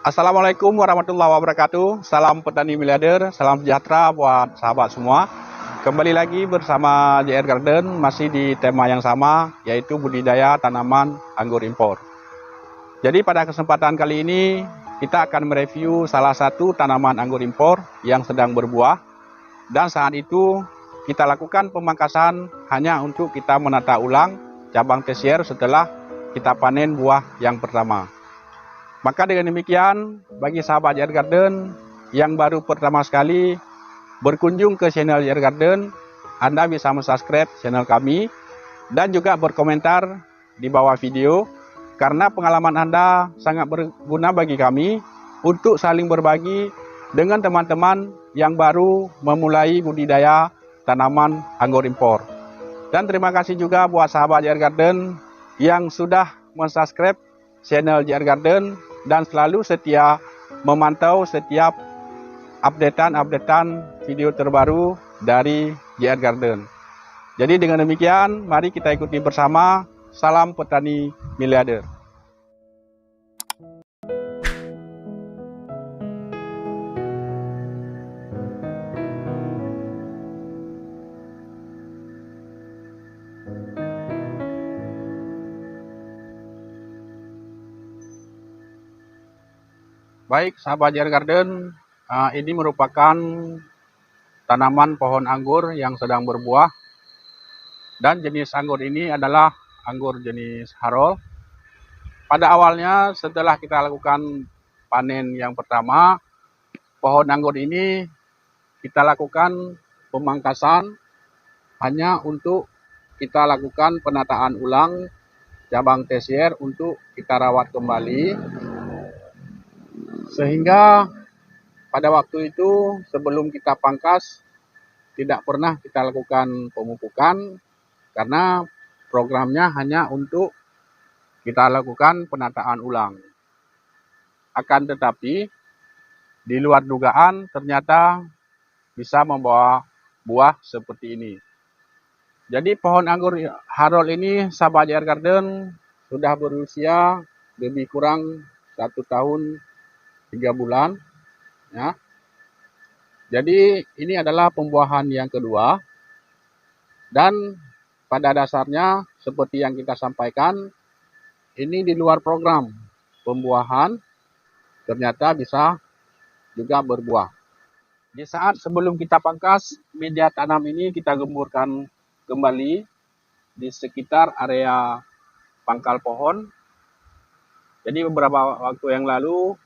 Assalamualaikum warahmatullahi wabarakatuh. Salam petani miliarder, salam sejahtera buat sahabat semua. Kembali lagi bersama JR Garden, masih di tema yang sama, yaitu budidaya tanaman anggur impor. Jadi pada kesempatan kali ini, kita akan mereview salah satu tanaman anggur impor yang sedang berbuah. Dan saat itu, kita lakukan pemangkasan hanya untuk kita menata ulang cabang tersier setelah kita panen buah yang pertama. Maka dengan demikian, bagi sahabat JR Garden yang baru pertama sekali berkunjung ke channel JR Garden, Anda bisa subscribe channel kami dan juga berkomentar di bawah video, karena pengalaman Anda sangat berguna bagi kami untuk saling berbagi dengan teman-teman yang baru memulai budidaya tanaman anggur impor. Dan terima kasih juga buat sahabat JR Garden yang sudah subscribe channel JR Garden dan selalu setia memantau setiap updatean video terbaru dari JR Garden. Jadi dengan demikian, mari kita ikuti bersama. Salam petani miliarder. Baik, sahabat JR Garden, ini merupakan tanaman pohon anggur yang sedang berbuah. Dan jenis anggur ini adalah anggur jenis Harol. Pada awalnya setelah kita lakukan panen yang pertama, pohon anggur ini kita lakukan pemangkasan hanya untuk kita lakukan penataan ulang cabang tersier untuk kita rawat kembali. Sehingga pada waktu itu sebelum kita pangkas tidak pernah kita lakukan pemupukan, karena programnya hanya untuk kita lakukan penataan ulang. Akan tetapi di luar dugaan ternyata bisa membawa buah seperti ini. Jadi pohon anggur Harol ini, sahabat JR Garden, sudah berusia lebih kurang 1 tahun 3 bulan. Ya. Jadi ini adalah pembuahan yang kedua. Dan pada dasarnya seperti yang kita sampaikan, ini di luar program pembuahan, ternyata bisa juga berbuah. Di saat sebelum kita pangkas, media tanam ini kita gemburkan kembali di sekitar area pangkal pohon. Jadi beberapa waktu yang lalu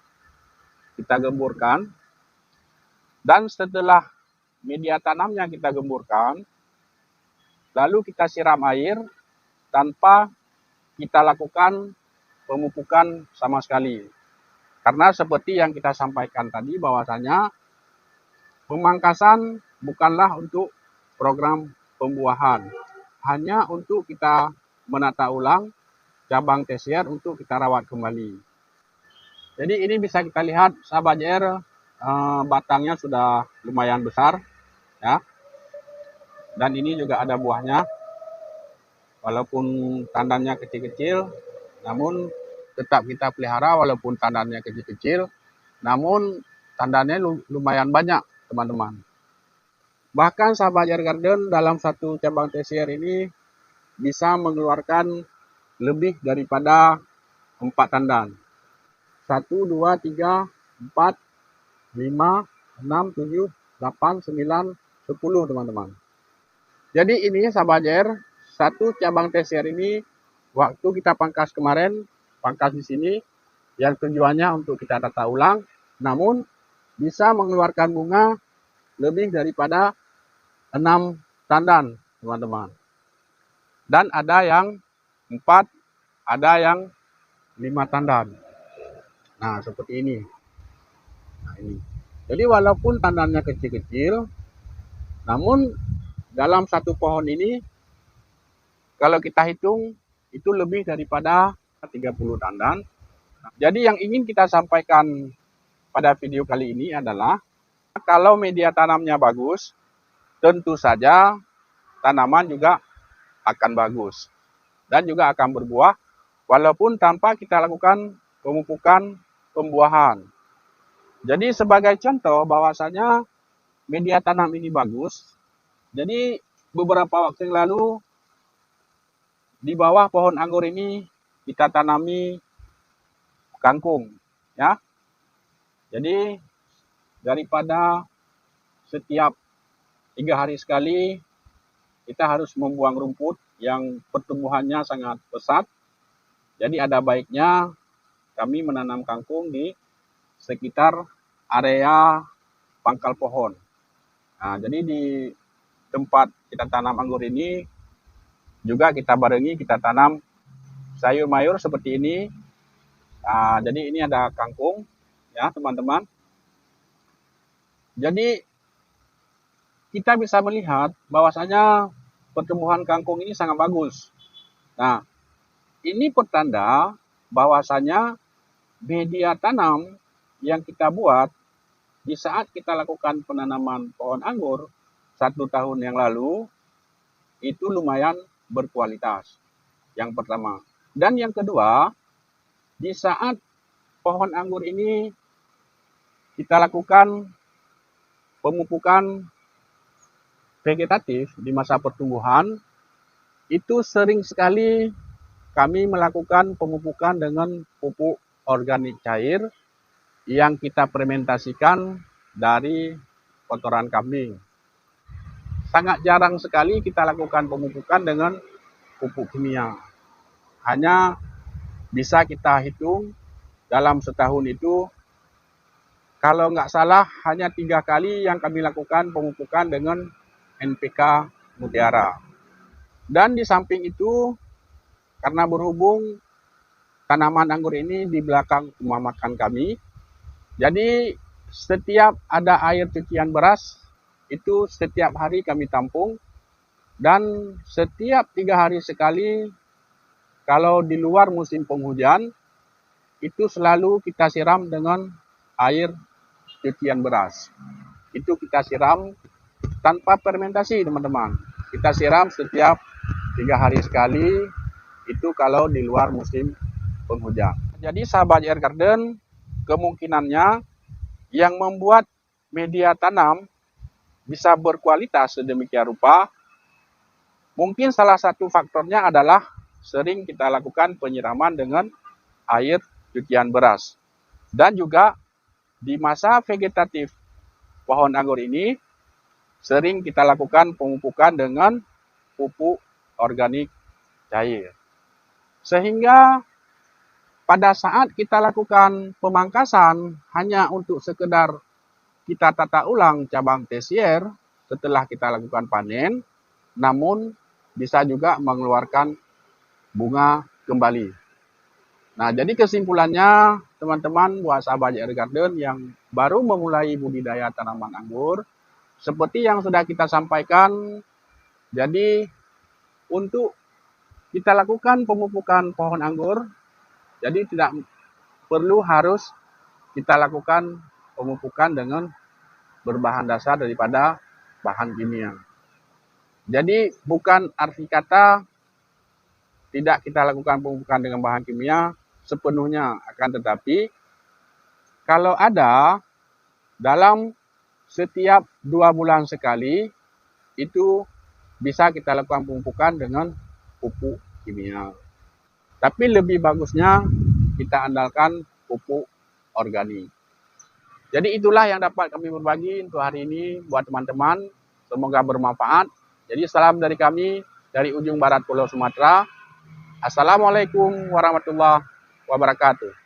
kita gemburkan, dan setelah media tanamnya kita gemburkan, lalu kita siram air tanpa kita lakukan pemupukan sama sekali. Karena seperti yang kita sampaikan tadi, bahwasanya pemangkasan bukanlah untuk program pembuahan, hanya untuk kita menata ulang cabang tersier untuk kita rawat kembali. Jadi ini bisa kita lihat, sahabat JR, batangnya sudah lumayan besar, ya. Dan ini juga ada buahnya, walaupun tandannya kecil-kecil, namun tetap kita pelihara walaupun tandannya kecil-kecil, namun tandannya lumayan banyak, teman-teman. Bahkan sahabat JR Garden dalam satu cabang tersier ini bisa mengeluarkan lebih daripada 4 tandan. 1, 2, 3, 4, 5, 6, 7, 8, 9, 10, teman-teman. Jadi ini sahabat JR, satu cabang tersier ini waktu kita pangkas kemarin, pangkas di sini, yang tujuannya untuk kita tata ulang, namun bisa mengeluarkan bunga lebih daripada 6 tandan, teman-teman. Dan ada yang 4, ada yang 5 tandan. Nah, seperti ini. Nah, ini. Jadi walaupun tandannya kecil-kecil, namun dalam satu pohon ini, kalau kita hitung, itu lebih daripada 30 tandan. Jadi yang ingin kita sampaikan pada video kali ini adalah, kalau media tanamnya bagus, tentu saja tanaman juga akan bagus. Dan juga akan berbuah, walaupun tanpa kita lakukan pemupukan pembuahan. Jadi sebagai contoh bahwasanya media tanam ini bagus. Jadi beberapa waktu yang lalu di bawah pohon anggur ini kita tanami kangkung, ya. Jadi daripada setiap 3 hari sekali kita harus membuang rumput yang pertumbuhannya sangat pesat. Jadi ada baiknya kami menanam kangkung di sekitar area pangkal pohon. Nah, jadi di tempat kita tanam anggur ini juga kita barengi kita tanam sayur mayur seperti ini. Nah, jadi ini ada kangkung, ya teman-teman. Jadi kita bisa melihat bahwasanya pertumbuhan kangkung ini sangat bagus. Nah, ini pertanda bahwasanya media tanam yang kita buat di saat kita lakukan penanaman pohon anggur 1 tahun yang lalu itu lumayan berkualitas. Yang pertama. Dan yang kedua, di saat pohon anggur ini kita lakukan pemupukan vegetatif di masa pertumbuhan, itu sering sekali kami melakukan pemupukan dengan pupuk organik cair yang kita fermentasikan dari kotoran kambing. Sangat jarang sekali kita lakukan pemupukan dengan pupuk kimia. Hanya bisa kita hitung dalam setahun itu, kalau nggak salah hanya 3 kali yang kami lakukan pemupukan dengan NPK Mutiara. Dan di samping itu, karena berhubung tanaman anggur ini di belakang rumah makan kami, jadi setiap ada air cucian beras, itu setiap hari kami tampung. Dan setiap 3 hari sekali, kalau di luar musim penghujan, itu selalu kita siram dengan air cucian beras. Itu kita siram tanpa fermentasi, teman-teman. Kita siram setiap 3 hari sekali, itu kalau di luar musim penghujan. Jadi sahabat JR Garden, kemungkinannya yang membuat media tanam bisa berkualitas sedemikian rupa, mungkin salah satu faktornya adalah sering kita lakukan penyiraman dengan air cucian beras. Dan juga di masa vegetatif pohon anggur ini, sering kita lakukan pemupukan dengan pupuk organik cair. Sehingga pada saat kita lakukan pemangkasan hanya untuk sekedar kita tata ulang cabang tersier setelah kita lakukan panen, namun bisa juga mengeluarkan bunga kembali. Nah, jadi kesimpulannya teman-teman buat sahabat JR Garden yang baru memulai budidaya tanaman anggur, seperti yang sudah kita sampaikan, jadi untuk kita lakukan pemupukan pohon anggur, jadi tidak perlu harus kita lakukan pemupukan dengan berbahan dasar daripada bahan kimia. Jadi bukan arti kata tidak kita lakukan pemupukan dengan bahan kimia sepenuhnya, akan tetapi kalau ada dalam setiap 2 bulan sekali, itu bisa kita lakukan pemupukan dengan pupuk kimia. Tapi lebih bagusnya kita andalkan pupuk organik. Jadi itulah yang dapat kami berbagi untuk hari ini buat teman-teman. Semoga bermanfaat. Jadi salam dari kami dari ujung barat Pulau Sumatera. Assalamualaikum warahmatullahi wabarakatuh.